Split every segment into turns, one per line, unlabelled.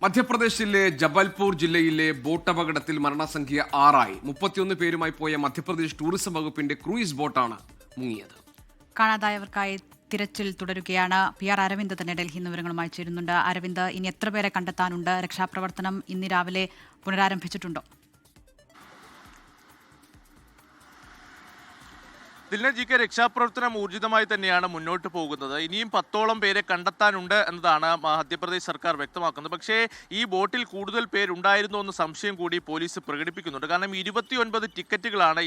മധ്യപ്രദേശിലെ ജബൽപൂർ ജില്ലയിലെ ബോട്ട് അപകടത്തിൽ മരണസംഖ്യ 6 ആയി. 31 പേരുമായി പോയ മധ്യപ്രദേശ് ടൂറിസം വകുപ്പിന്റെ ക്രൂയിസ് ബോട്ടാണ് മുങ്ങിയത്.
കാണാതായവർക്കായി തിരച്ചിൽ തുടരുകയാണ്. PR അരവിന്ദ് തന്നെ ഡൽഹിയിൽ നിന്ന് വിവരങ്ങളുമായി ചേരുന്നുണ്ട്. അരവിന്ദ്, ഇനി എത്ര പേരെ കണ്ടെത്താനുണ്ട്? രക്ഷാപ്രവർത്തനം ഇന്ന് രാവിലെ പുനരാരംഭിച്ചിട്ടുണ്ടോ?
ദിൽനജിക്ക് രക്ഷാപ്രവർത്തനം ഊർജിതമായി തന്നെയാണ് മുന്നോട്ട് പോകുന്നത്. ഇനിയും 10ഓളം പേരെ കണ്ടെത്താനുണ്ട് എന്നതാണ് മധ്യപ്രദേശ് സർക്കാർ വ്യക്തമാക്കുന്നത്. പക്ഷേ ഈ ബോട്ടിൽ കൂടുതൽ പേരുണ്ടായിരുന്നോ എന്ന സംശയം കൂടി പോലീസ് പ്രകടിപ്പിക്കുന്നുണ്ട്. കാരണം 29 ടിക്കറ്റുകളാണ്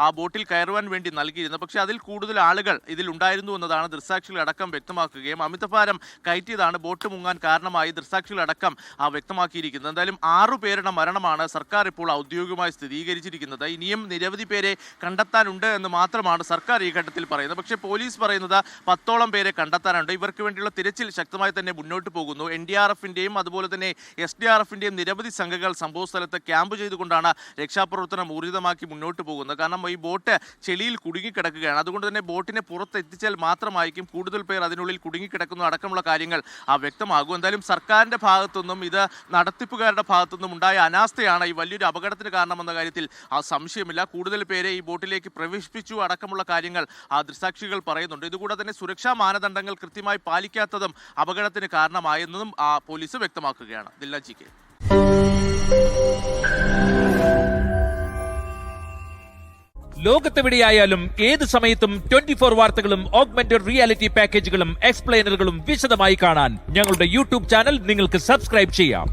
ആ ബോട്ടിൽ കയറുവാൻ വേണ്ടി നൽകിയിരുന്നത്. പക്ഷേ അതിൽ കൂടുതൽ ആളുകൾ ഇതിലുണ്ടായിരുന്നു എന്നതാണ് ദൃക്സാക്ഷികളടക്കം വ്യക്തമാക്കുകയും അമിതഭാരം കയറ്റിയതാണ് ബോട്ട് മുങ്ങാൻ കാരണമായി ദൃക്സാക്ഷികളടക്കം വ്യക്തമാക്കിയിരിക്കുന്നത്. എന്തായാലും 6 പേരുടെ മരണമാണ് സർക്കാർ ഇപ്പോൾ ഔദ്യോഗികമായി സ്ഥിരീകരിച്ചിരിക്കുന്നത്. ഇനിയും നിരവധി പേരെ കണ്ടെത്താനുണ്ട് എന്ന് മാത്രമാണ് സർക്കാർ ഈ ഘട്ടത്തിൽ പറയുന്നത്. പക്ഷേ പോലീസ് പറയുന്നത് 10ഓളം പേരെ കണ്ടെത്താനുണ്ട്. ഇവർക്ക് വേണ്ടിയുള്ള തിരച്ചിൽ ശക്തമായി തന്നെ മുന്നോട്ട് പോകുന്നു. NDRFന്റെയും അതുപോലെ തന്നെ SDRFന്റെയും നിരവധി സംഘങ്ങൾ സംഭവ സ്ഥലത്ത് ക്യാമ്പ് ചെയ്തുകൊണ്ടാണ് രക്ഷാപ്രവർത്തനം ഊർജിതമാക്കി മുന്നോട്ട് പോകുന്നത്. കാരണം ഈ ബോട്ട് ചെളിയിൽ കുടുങ്ങിക്കിടക്കുകയാണ്. അതുകൊണ്ട് തന്നെ ബോട്ടിനെ പുറത്തെത്തിച്ചാൽ മാത്രമായിരിക്കും കൂടുതൽ പേർ അതിനുള്ളിൽ കുടുങ്ങിക്കിടക്കുന്ന അടക്കമുള്ള കാര്യങ്ങൾ വ്യക്തമാകും. എന്തായാലും സർക്കാരിന്റെ ഭാഗത്തുനിന്നും ഇത് നടത്തിപ്പുകാരുടെ ഭാഗത്തുനിന്നും ഉണ്ടായ അനാസ്ഥയാണ് ഈ വലിയൊരു അപകടത്തിന് കാരണമെന്ന കാര്യത്തിൽ സംശയമില്ല. കൂടുതൽ പേരെ ഈ ബോട്ടിലേക്ക് പ്രവേശിപ്പിച്ചു അടക്കമുള്ള കാര്യങ്ങൾ ദൃക്സാക്ഷികൾ പറയുന്നുണ്ട്. ഇതുകൂടാതെ തന്നെ സുരക്ഷാ മാനദണ്ഡങ്ങൾ കൃത്യമായി പാലിക്കാത്തതും അപകടത്തിന് കാരണമായെന്നതും പോലീസ് വ്യക്തമാക്കുകയാണ്. ദിൽനജിക്ക്
ലോകത്തെവിടെയായാലും ഏത് സമയത്തും 24 വാർത്തകളും ഓഗ്മെന്റഡ് റിയാലിറ്റി പാക്കേജുകളും എക്സ്പ്ലെയിനറുകളും വിശദമായി കാണാൻ ഞങ്ങളുടെ YouTube ചാനൽ നിങ്ങൾക്ക് സബ്സ്ക്രൈബ് ചെയ്യാം.